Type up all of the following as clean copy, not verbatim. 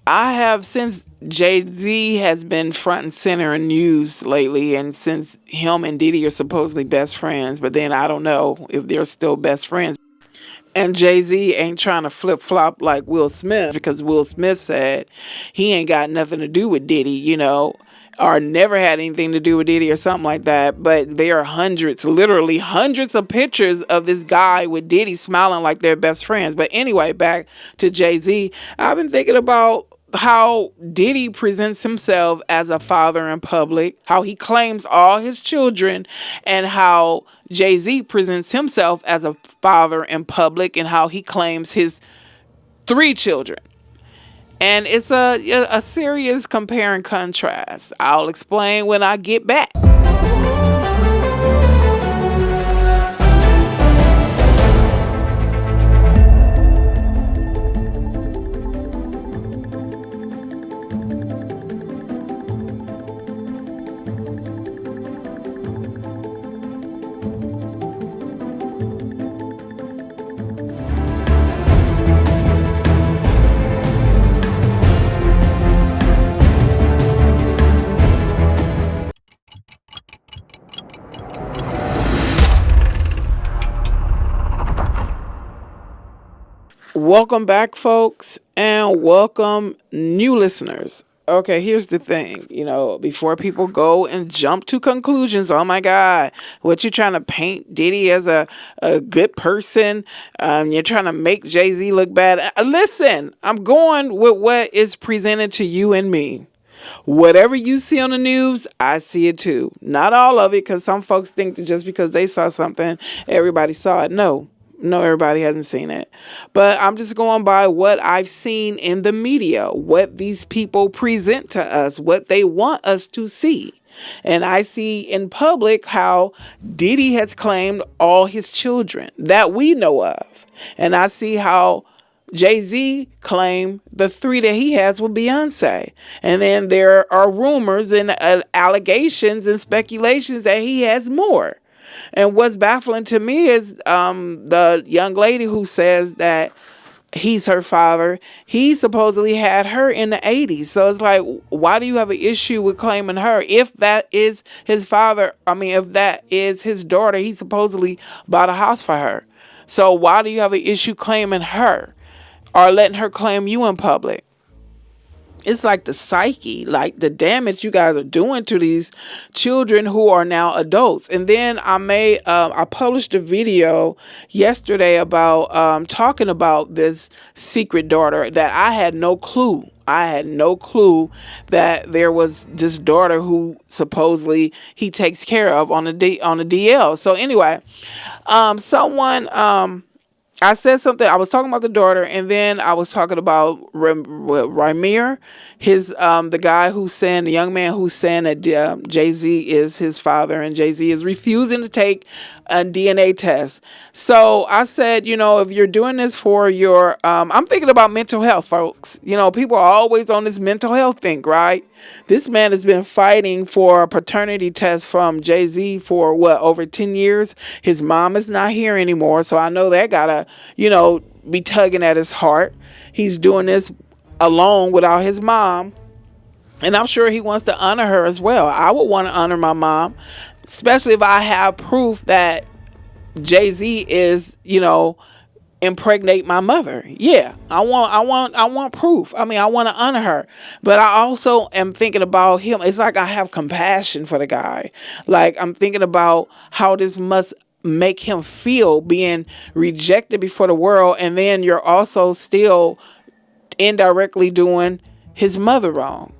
I have, since Jay-Z has been front and center in news lately, and since him and Diddy are supposedly best friends, but then I don't know if they're still best friends. And Jay-Z ain't trying to flip-flop like Will Smith, because Will Smith said he ain't got nothing to do with Diddy, or never had anything to do with Diddy or something like that. But there are hundreds, literally hundreds of pictures of this guy with Diddy smiling like they're best friends. But anyway, back to Jay-Z. I've been thinking about how Diddy presents himself as a father in public, how he claims all his children, and how Jay-Z presents himself as a father in public, and how he claims his 3 children. And it's a serious compare and contrast. I'll explain when I get back. Welcome back, folks, and welcome new listeners. Okay, here's the thing. Before people go and jump to conclusions, oh my God, what you trying to paint Diddy as a good person? You're trying to make Jay-Z look bad. Listen, I'm going with what is presented to you and me. Whatever you see on the news, I see it too. Not all of it, because some folks think that just because they saw something, everybody saw it. No, everybody hasn't seen it. But I'm just going by what I've seen in the media, what these people present to us, what they want us to see. And I see in public how Diddy has claimed all his children that we know of. And I see how Jay-Z claimed the 3 that he has with Beyonce. And then there are rumors and allegations and speculations that he has more. And what's baffling to me is the young lady who says that he's her father. He supposedly had her in the 80s. So it's like, why do you have an issue with claiming her? If that is his father, if that is his daughter, he supposedly bought a house for her. So why do you have an issue claiming her or letting her claim you in public? It's like the psyche, like the damage you guys are doing to these children who are now adults. And then I published a video yesterday about talking about this secret daughter that I had no clue. I had no clue that there was this daughter who supposedly he takes care of on the DL. So anyway, I said something. I was talking about the daughter, and then I was talking about Rymir, the guy who's saying, the young man who's saying that Jay-Z is his father, and Jay-Z is refusing to take a DNA test. So I said, if you're doing this for your, I'm thinking about mental health, folks. People are always on this mental health thing, right? This man has been fighting for a paternity test from Jay-Z for over 10 years. His mom is not here anymore, so I know that gotta, be tugging at his heart. He's doing this alone without his mom. And I'm sure he wants to honor her as well. I would want to honor my mom, especially if I have proof that Jay-Z is, impregnate my mother. Yeah, I want proof. I want to honor her. But I also am thinking about him. It's like I have compassion for the guy. Like, I'm thinking about how this must make him feel being rejected before the world, and then you're also still indirectly doing his mother wrong.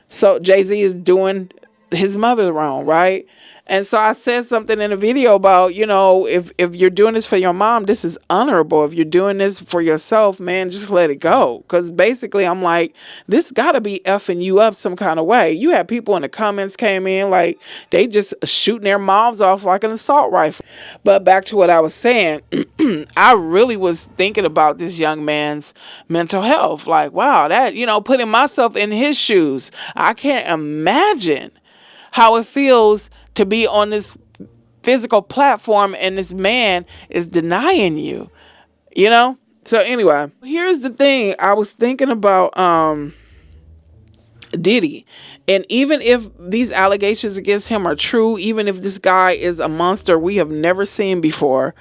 So Jay-Z is doing his mother wrong, right? And so I said something in a video about, if you're doing this for your mom, this is honorable. If you're doing this for yourself, man, just let it go. Because basically, I'm like, this got to be effing you up some kind of way. You had people in the comments came in like they just shooting their mouths off like an assault rifle. But back to what I was saying, I really was thinking about this young man's mental health. Like, wow, that, putting myself in his shoes, I can't imagine how it feels to be on this physical platform and this man is denying you, So anyway, here's the thing. I was thinking about Diddy. And even if these allegations against him are true, even if this guy is a monster we have never seen before,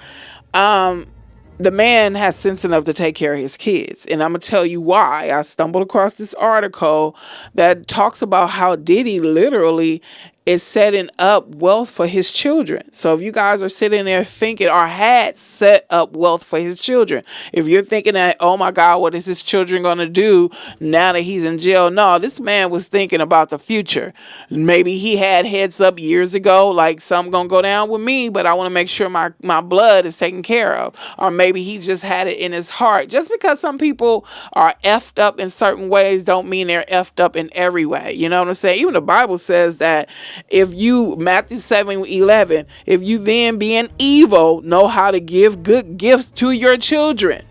the man has sense enough to take care of his kids. And I'm going to tell you why. I stumbled across this article that talks about how Diddy literally is setting up wealth for his children. So if you guys are sitting there thinking, or had set up wealth for his children, if you're thinking that, oh my God, what is his children going to do now that he's in jail? No, this man was thinking about the future. Maybe he had heads up years ago, like, something going to go down with me, but I want to make sure my blood is taken care of. Or maybe he just had it in his heart. Just because some people are effed up in certain ways don't mean they're effed up in every way. You know what I'm saying? Even the Bible says that if you, Matthew 7:11, if you then being evil know how to give good gifts to your children,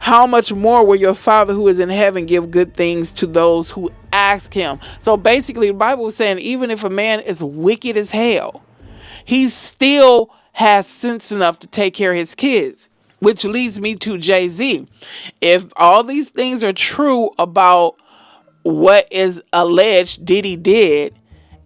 how much more will your Father who is in heaven give good things to those who ask him? So basically the Bible is saying even if a man is wicked as hell, he still has sense enough to take care of his kids. Which leads me to Jay-Z. If all these things are true about what is alleged Diddy did,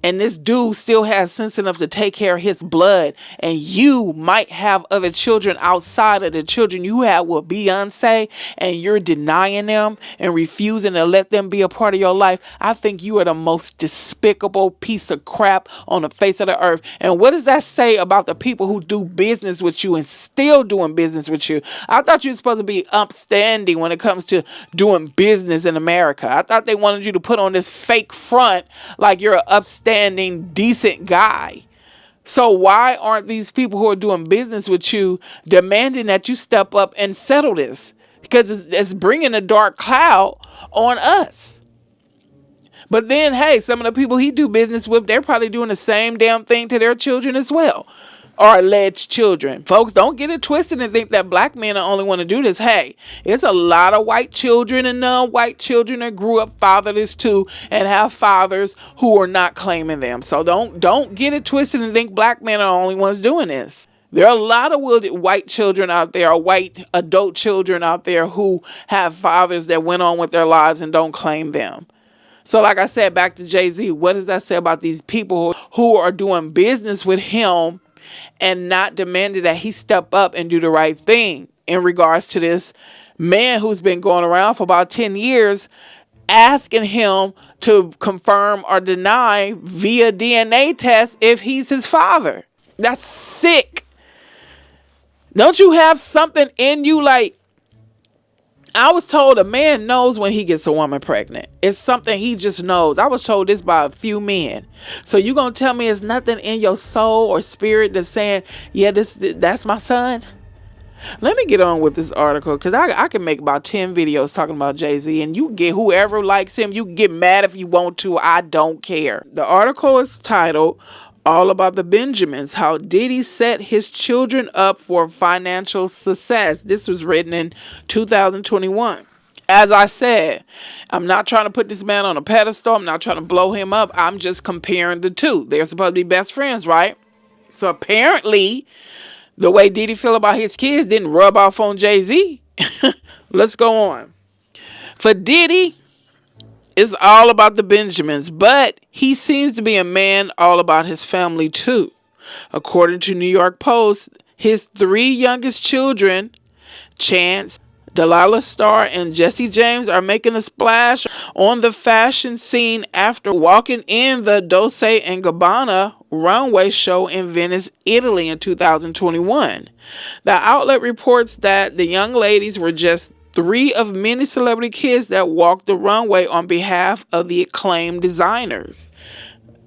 and this dude still has sense enough to take care of his blood, and you might have other children outside of the children you have with Beyonce, and you're denying them and refusing to let them be a part of your life, I think you are the most despicable piece of crap on the face of the earth. And what does that say about the people who do business with you and still doing business with you? I thought you were supposed to be upstanding when it comes to doing business in America. I thought they wanted you to put on this fake front like you're an upstanding, decent guy. So why aren't these people who are doing business with you demanding that you step up and settle this? Because it's bringing a dark cloud on us. But then, hey, some of the people he do business with, they're probably doing the same damn thing to their children as well. Or alleged children. Folks, don't get it twisted and think that black men are only want to do this. Hey, it's a lot of white children and non-white children that grew up fatherless too and have fathers who are not claiming them. So don't get it twisted and think black men are the only ones doing this. There are a lot of white children out there, or white adult children out there who have fathers that went on with their lives and don't claim them. So like I said, back to Jay-Z, what does that say about these people who are doing business with him and not demanding that he step up and do the right thing in regards to this man who's been going around for about 10 years asking him to confirm or deny via DNA test if he's his father? That's sick. Don't you have something in you? Like, I was told a man knows when he gets a woman pregnant. It's something he just knows. I was told this by a few men. So you gonna tell me it's nothing in your soul or spirit that's saying, yeah, that's my son? Let me get on with this article, because I can make about 10 videos talking about Jay-Z, and you get whoever likes him, you can get mad if you want to. I don't care. The article is titled All About the Benjamins, How Diddy Set His Children Up for Financial Success. This was written in 2021. As I said, I'm not trying to put this man on a pedestal. I'm not trying to blow him up. I'm just comparing the two. They're supposed to be best friends, right? So apparently, the way Diddy feel about his kids didn't rub off on Jay-Z. Let's go on. For Diddy, it's all about the Benjamins, but he seems to be a man all about his family too. According to New York Post, his 3 youngest children, Chance, Delilah Starr, and Jesse James, are making a splash on the fashion scene after walking in the Dolce & Gabbana runway show in Venice, Italy in 2021. The outlet reports that the young ladies were just 3 of many celebrity kids that walked the runway on behalf of the acclaimed designers.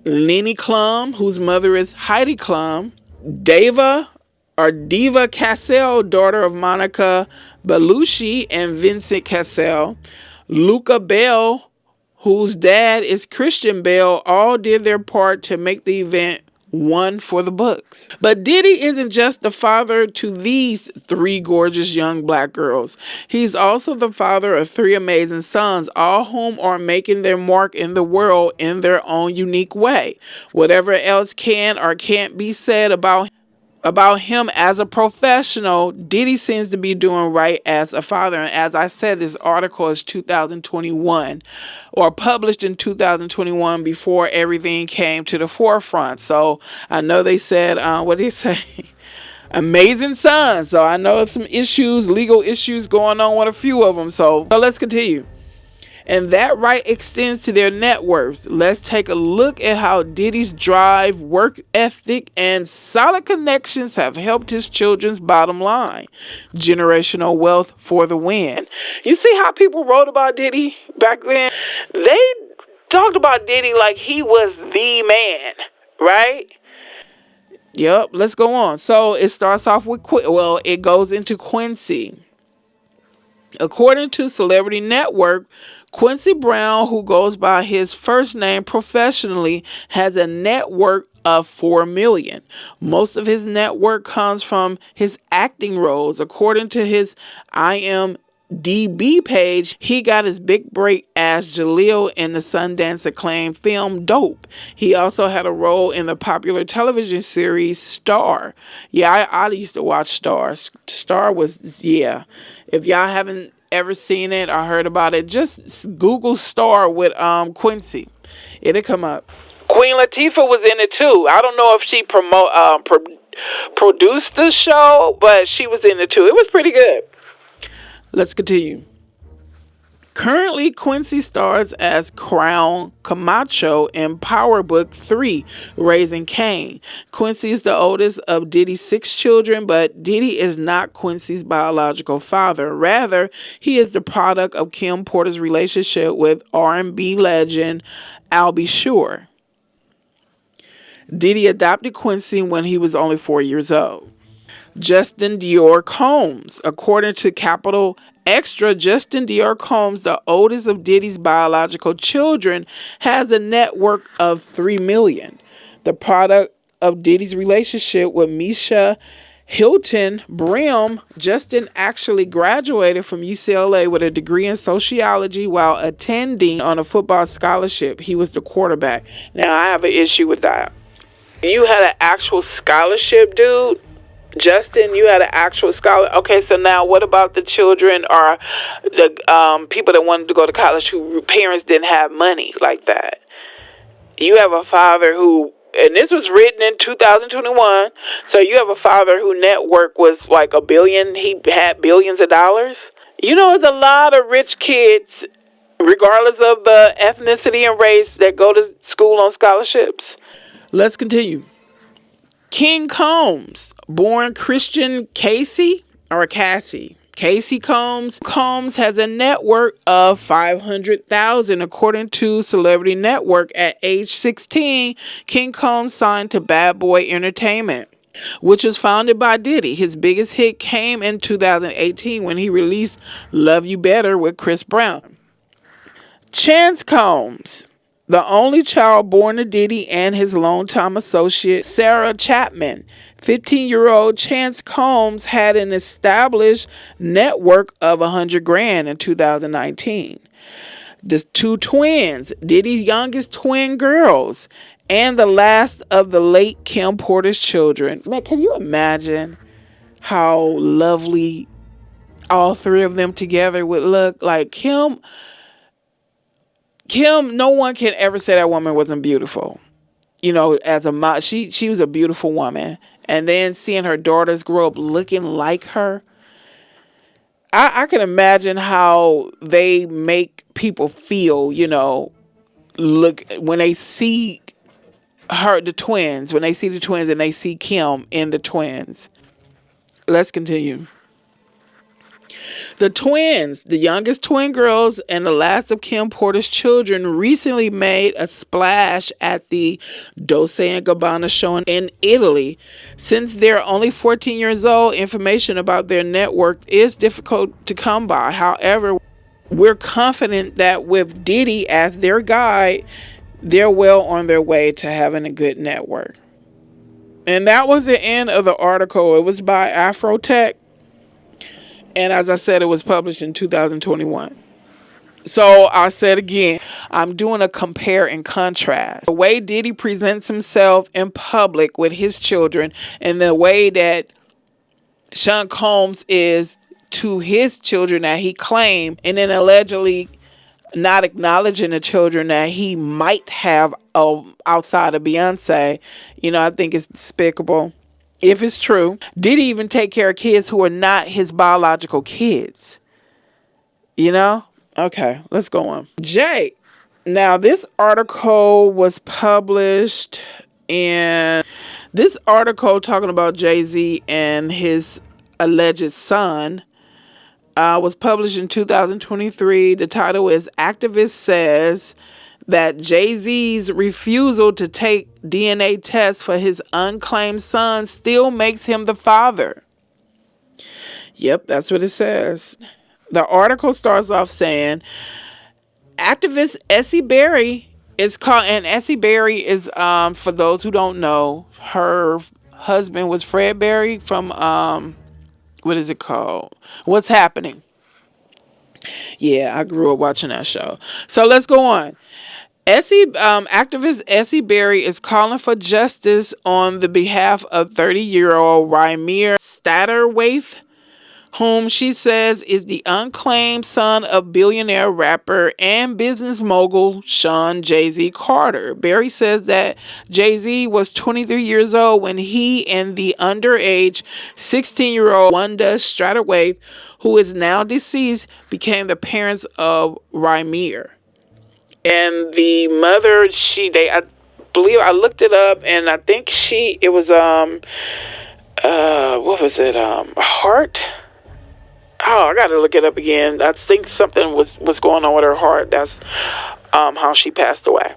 Lenny Klum, whose mother is Heidi Klum, Diva Cassell, daughter of Monica Bellucci and Vincent Cassell, Luca Bell, whose dad is Christian Bell, all did their part to make the event one for the books. But Diddy isn't just the father to these 3 gorgeous young black girls. He's also the father of 3 amazing sons, all whom are making their mark in the world in their own unique way. Whatever else can or can't be said about About him as a professional, Diddy seems to be doing right as a father. And as I said, this article is 2021 or published in 2021 before everything came to the forefront. So I know they said, what did they say? Amazing son. So I know some issues, legal issues going on with a few of them. So let's continue. And that right extends to their net worth. Let's take a look at how Diddy's drive, work ethic, and solid connections have helped his children's bottom line. Generational wealth for the win. You see how people wrote about Diddy back then? They talked about Diddy like he was the man, right? Yep, let's go on. So it starts off with, it goes into Quincy. According to Celebrity Network, Quincy Brown, who goes by his first name professionally, has a net worth of $4 million. Most of his net worth comes from his acting roles. According to his IMDb page, he got his big break as Jaleel in the Sundance acclaimed film Dope. He also had a role in the popular television series Star. Yeah, I used to watch Star. Star was, yeah. If y'all haven't ever seen it or heard about it, just Google Star with Quincy. It'll come up. Queen Latifah was in it too. I don't know if she produced the show, but she was in it too. It was pretty good. Let's continue. Currently, Quincy stars as Crown Camacho in Power Book 3, Raising Cain. Quincy is the oldest of Diddy's 6 children, but Diddy is not Quincy's biological father. Rather, he is the product of Kim Porter's relationship with R&B legend Al B. Sure. Diddy adopted Quincy when he was only 4 years old. Justin Dior Combs. According to Capital Extra, Justin Dior Combs, the oldest of Diddy's biological children, has a net worth of $3 million. The product of Diddy's relationship with Misha Hilton Brim, Justin actually graduated from UCLA with a degree in sociology while attending on a football scholarship. He was the quarterback. Now, I have an issue with that. You had an actual scholarship, dude? Justin, you had an actual scholar. Okay, so now what about the children or the people that wanted to go to college whose parents didn't have money like that? You have a father who, and this was written in 2021, so you have a father whose net worth was like $1 billion. He had billions of dollars. You know, there's a lot of rich kids, regardless of the ethnicity and race, that go to school on scholarships. Let's continue. King Combs, born Christian Casey Combs. Combs has a net worth of $500,000. According to Celebrity Network, at age 16, King Combs signed to Bad Boy Entertainment, which was founded by Diddy. His biggest hit came in 2018 when he released Love You Better with Chris Brown. Chance Combs, the only child born to Diddy and his longtime associate, Sarah Chapman. 15-year-old Chance Combs had an established net worth of $100,000 in 2019. The 2 twins, Diddy's youngest twin girls, and the last of the late Kim Porter's children. Man, can you imagine how lovely all 3 of them together would look? Like Kim, no one can ever say that woman wasn't beautiful. You know, as a mom, she was a beautiful woman. And then seeing her daughters grow up looking like her, I can imagine how they make people feel, you know, look when they see the twins and they see Kim in the twins. Let's continue. The twins, the youngest twin girls and the last of Kim Porter's children, recently made a splash at the Dolce & Gabbana show in Italy. Since they're only 14 years old, information about their net worth is difficult to come by. However, we're confident that with Diddy as their guide, they're well on their way to having a good net worth. And that was the end of the article. It was by Afrotech. And as I said, it was published in 2021. So I said again, I'm doing a compare and contrast. The way Diddy presents himself in public with his children and the way that Sean Combs is to his children that he claimed, and then allegedly not acknowledging the children that he might have outside of Beyonce, I think it's despicable. If it's true, did he even take care of kids who are not his biological kids? Okay, let's go on. Jay. Now, this article was published in this article talking about Jay-Z and his alleged son was published in 2023. The title is Activist Says That Jay-Z's refusal to take DNA tests for his unclaimed son still makes him the father. Yep, that's what it says. The article starts off saying, activist Essie Berry is called, and Essie Berry is, for those who don't know, her husband was Fred Berry from, what is it called? What's Happening? Yeah, I grew up watching that show. So let's go on. Activist Essie Berry is calling for justice on the behalf of 30-year-old Rymir Satterthwatie, whom she says is the unclaimed son of billionaire rapper and business mogul Shawn "Jayz" Carter. Berry says that Jay-Z was 23 years old when he and the underage 16-year-old Wanda Satterthwatie, who is now deceased, became the parents of Rymir. And the mother, I believe I looked it up, and I think it was what was it, heart? Oh, I gotta look it up again. I think something was going on with her heart. That's how she passed away.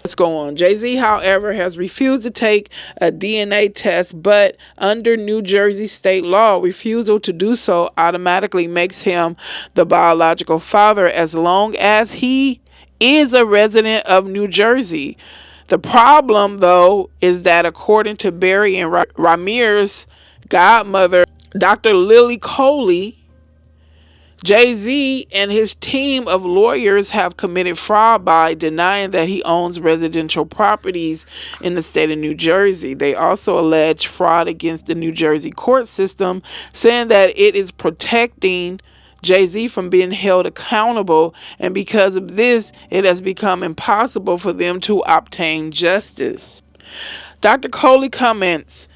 Let's go on. Jay-Z, however, has refused to take a DNA test, but under New Jersey state law, refusal to do so automatically makes him the biological father as long as he is a resident of New Jersey. The problem, though, is that according to Berry and Rymir's godmother, Dr. Lily Coley, Jay-Z and his team of lawyers have committed fraud by denying that he owns residential properties in the state of New Jersey. They also allege fraud against the New Jersey court system, saying that it is protecting Jay-Z from being held accountable, and because of this, it has become impossible for them to obtain justice. Dr. Coley comments,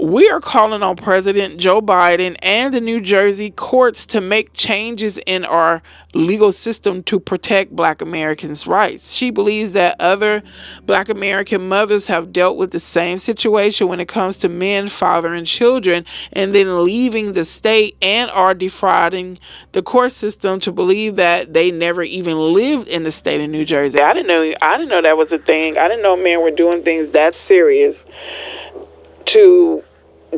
"We are calling on President Joe Biden and the New Jersey courts to make changes in our legal system to protect Black Americans' rights." She believes that other Black American mothers have dealt with the same situation when it comes to men fathering children and then leaving the state and are defrauding the court system to believe that they never even lived in the state of New Jersey. I didn't know that was a thing. I didn't know men were doing things that serious to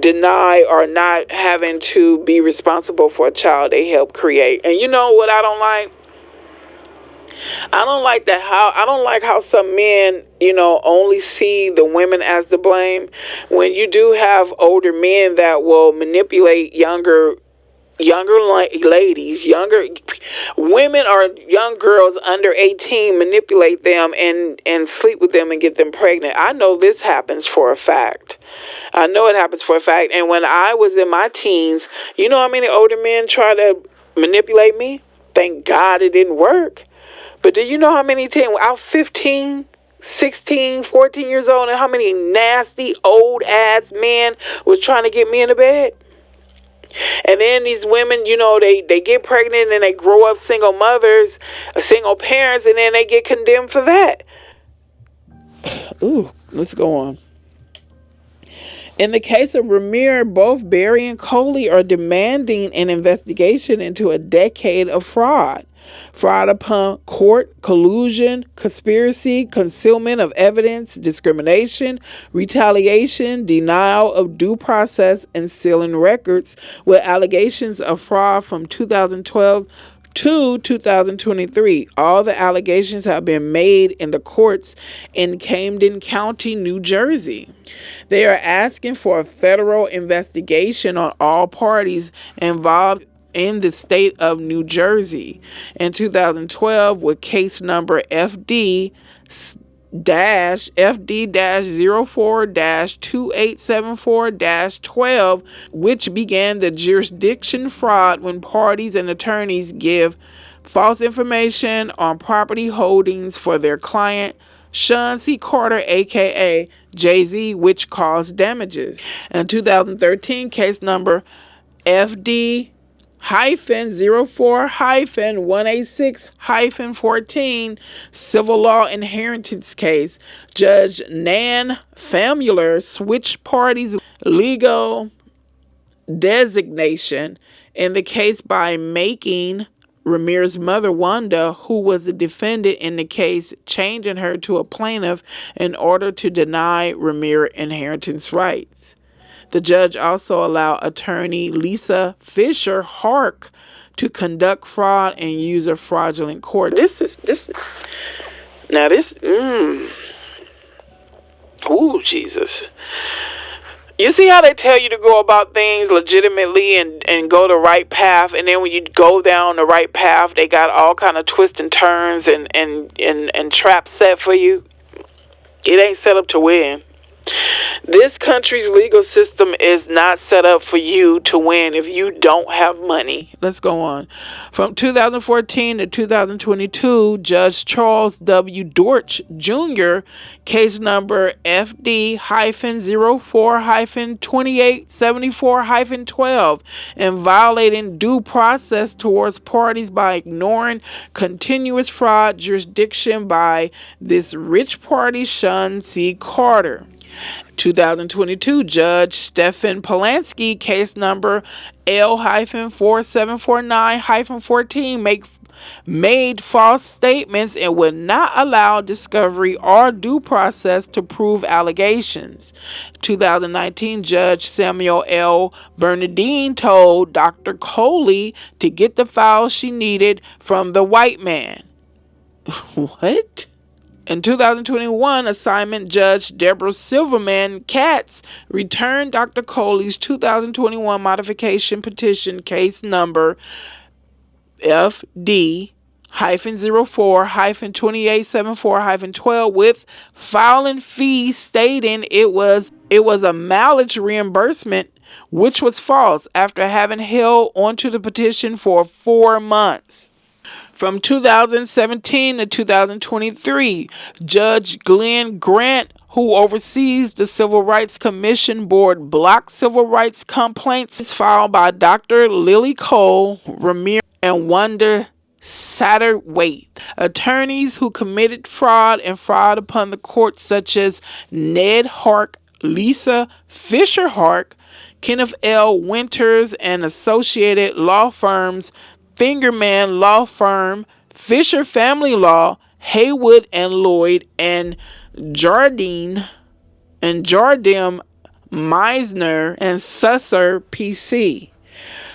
deny or not having to be responsible for a child they helped create. And you know what I don't like? I don't like how some men, only see the women as to blame, when you do have older men that will manipulate younger ladies, younger women or young girls under 18, manipulate them and sleep with them and get them pregnant. I know this happens for a fact. I know it happens for a fact. And when I was in my teens, you know how many older men try to manipulate me? Thank God it didn't work. But do you know how many teens? I was 15, 16, 14 years old, and how many nasty old ass men was trying to get me into bed? And then these women, they get pregnant and they grow up single mothers, single parents, and then they get condemned for that. Ooh, let's go on. In the case of Rymir, both Berry and Coley are demanding an investigation into a decade of fraud. Fraud upon court, collusion, conspiracy, concealment of evidence, discrimination, retaliation, denial of due process, and sealing records, with allegations of fraud from 2012 to 2023. All the allegations have been made in the courts in Camden County, New Jersey. They are asking for a federal investigation on all parties involved in the state of New Jersey. In 2012, with case number FD-04-2874-12, which began the jurisdiction fraud when parties and attorneys give false information on property holdings for their client, Shawn C. Carter, aka Jay-Z, which caused damages. In 2013, case number FD-04-186-14, civil law inheritance case, Judge Nan Famuliner switched parties' legal designation in the case by making Rymir's mother, Wanda, who was the defendant in the case, changing her to a plaintiff in order to deny Rymir inheritance rights. The judge also allowed attorney Lisa Fisher Hark to conduct fraud and use a fraudulent court. Ooh, Jesus. You see how they tell you to go about things legitimately and go the right path, and then when you go down the right path, they got all kind of twists and turns and traps set for you? It ain't set up to win. This country's legal system is not set up for you to win if you don't have money. Let's go on. From 2014 to 2022, Judge Charles W. Dortch Jr., case number FD-04-2874-12, and violating due process towards parties by ignoring continuous fraud jurisdiction by this rich party, Shawn C. Carter. 2022, Judge Stephen Polanski, case number L-4749-14, made false statements and would not allow discovery or due process to prove allegations. 2019, Judge Samuel L. Bernardine told Dr. Coley to get the files she needed from the white man. What? In 2021, assignment Judge Deborah Silverman Katz returned Dr. Coley's 2021 modification petition case number FD-04-2874-12 with filing fees stating it was a mileage reimbursement, which was false, after having held onto the petition for 4 months. From 2017 to 2023, Judge Glenn Grant, who oversees the Civil Rights Commission Board, blocked civil rights complaints filed by Dr. Lily Cole, Rymir, and Wanda Satterthwatie, attorneys who committed fraud and fraud upon the court, such as Ned Hark, Lisa Fisher Hark, Kenneth L. Winters, and associated law firms, Fingerman Law Firm, Fisher Family Law, Haywood and Lloyd, and Jardim Meisner and Susser PC.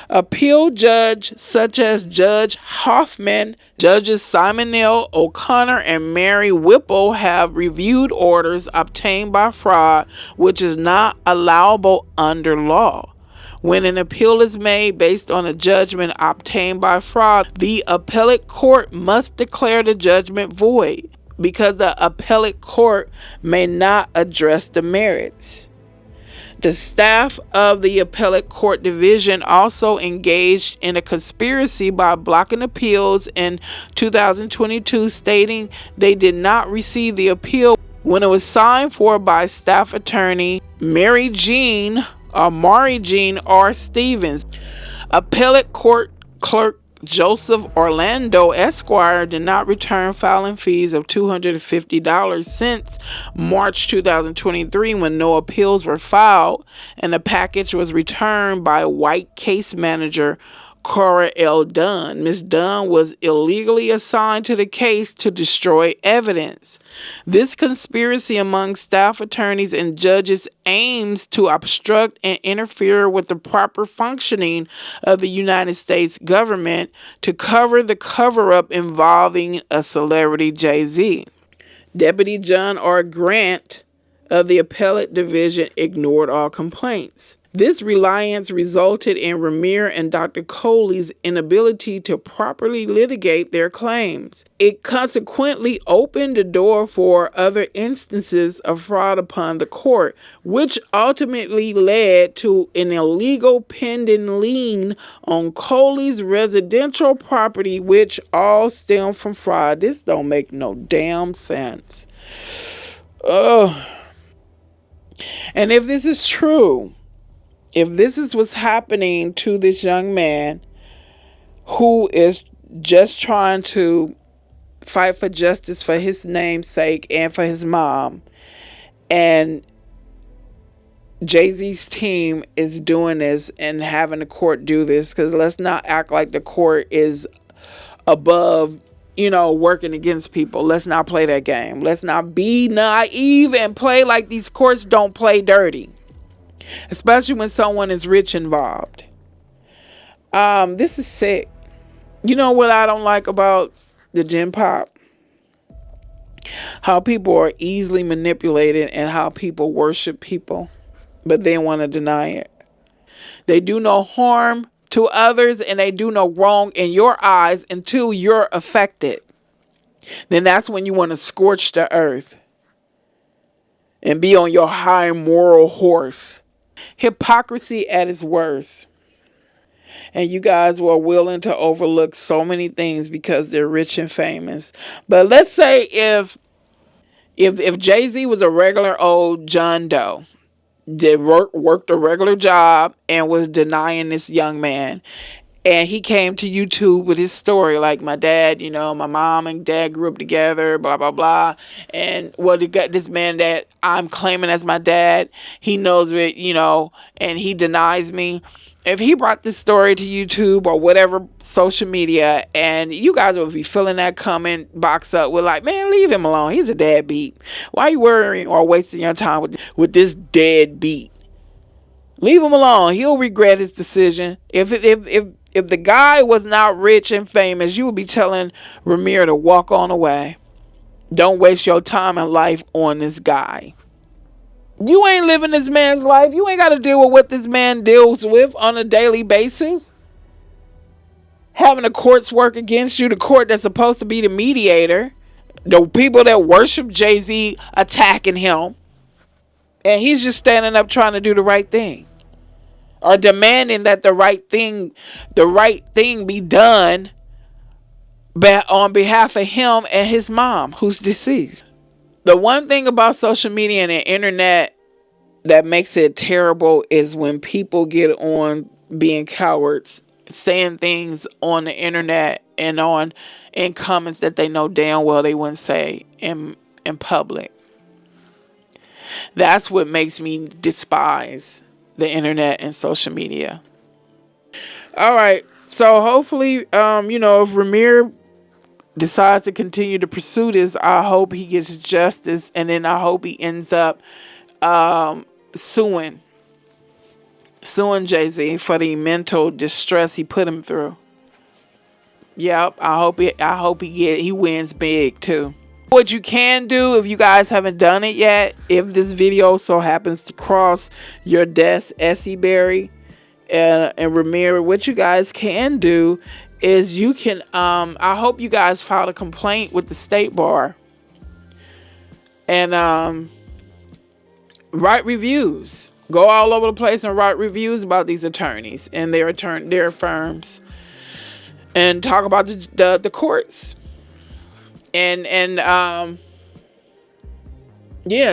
Appeal judge such as Judge Hoffman, Judges Simon L. O'Connor, and Mary Whipple have reviewed orders obtained by fraud, which is not allowable under law. When an appeal is made based on a judgment obtained by fraud, the appellate court must declare the judgment void because the appellate court may not address the merits. The staff of the appellate court division also engaged in a conspiracy by blocking appeals in 2022, stating they did not receive the appeal when it was signed for by staff attorney Mary Jean R. Stevens. Appellate court clerk Joseph Orlando Esquire did not return filing fees of $250 since March 2023 when no appeals were filed, and the package was returned by white case manager Cora L. Dunn. Ms. Dunn was illegally assigned to the case to destroy evidence. This conspiracy among staff attorneys and judges aims to obstruct and interfere with the proper functioning of the United States government to cover the cover-up involving a celebrity, Jay-Z. Deputy John R. Grant of the appellate division ignored all complaints. This reliance resulted in Rymir and Dr. Coley's inability to properly litigate their claims. It consequently opened the door for other instances of fraud upon the court, which ultimately led to an illegal pending lien on Coley's residential property, which all stem from fraud. This don't make no damn sense. And if this is true, if this is what's happening to this young man who is just trying to fight for justice for his namesake and for his mom, and Jay-Z's team is doing this and having the court do this, because let's not act like the court is above, working against people. Let's not play that game. Let's not be naive and play like these courts don't play dirty, especially when someone is rich involved. This is sick. You know what I don't like about the Gen Pop? How people are easily manipulated and how people worship people, but they want to deny it. They do no harm to others and they do no wrong in your eyes until you're affected. Then that's when you want to scorch the earth and be on your high moral horse. Hypocrisy at its worst. And you guys were willing to overlook so many things because they're rich and famous. But let's say if Jay-Z was a regular old John Doe, worked a regular job and was denying this young man, and he came to YouTube with his story, like, my dad, my mom and dad grew up together, blah, blah, blah. And he got this man that I'm claiming as my dad. He knows it, and he denies me. If he brought this story to YouTube or whatever social media, and you guys would be filling that comment box up with like, man, leave him alone. He's a deadbeat. Why are you worrying or wasting your time with this deadbeat? Leave him alone. He'll regret his decision. If the guy was not rich and famous, you would be telling Rymir to walk on away. Don't waste your time and life on this guy. You ain't living this man's life. You ain't got to deal with what this man deals with on a daily basis. Having the courts work against you, the court that's supposed to be the mediator, the people that worship Jay-Z attacking him, and he's just standing up trying to do the right thing, or demanding that the right thing be done on behalf of him and his mom, who's deceased. The one thing about social media and the internet that makes it terrible is when people get on being cowards, saying things on the internet and in comments that they know damn well they wouldn't say in public. That's what makes me despise the internet and social media. All right, so hopefully, if Rymir decides to continue to pursue this, I hope he gets justice, and then I hope he ends up suing Jay-Z for the mental distress he put him through. Yep, I hope he wins big too. What you can do, if you guys haven't done it yet, if this video so happens to cross your desk, Essie Berry and Rymir, what you guys can do is you can I hope you guys filed a complaint with the state bar and write reviews. Go all over the place and write reviews about these attorneys and their firms, and talk about the courts. And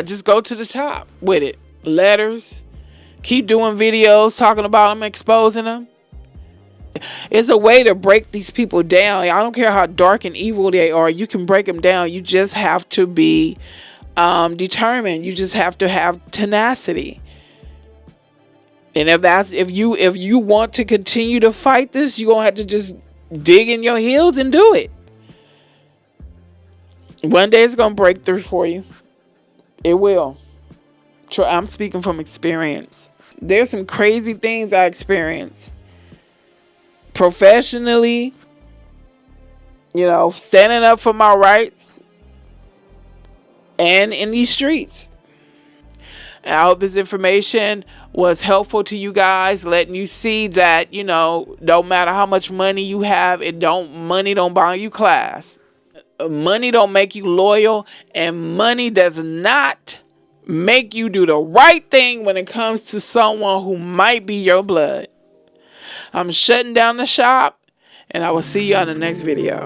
just go to the top with it. Letters. Keep doing videos talking about them, exposing them. It's a way to break these people down. I don't care how dark and evil they are. You can break them down. You just have to be determined. You just have to have tenacity. And if you want to continue to fight this, you're gonna have to just dig in your heels and do it. One day it's gonna break through for you. It will. I'm speaking from experience. There's some crazy things I experienced professionally, standing up for my rights, and in these streets. And I hope this information was helpful to you guys, letting you see that, don't matter how much money you have, money don't buy you class. Money don't make you loyal, and money does not make you do the right thing when it comes to someone who might be your blood. I'm shutting down the shop, and I will see you on the next video.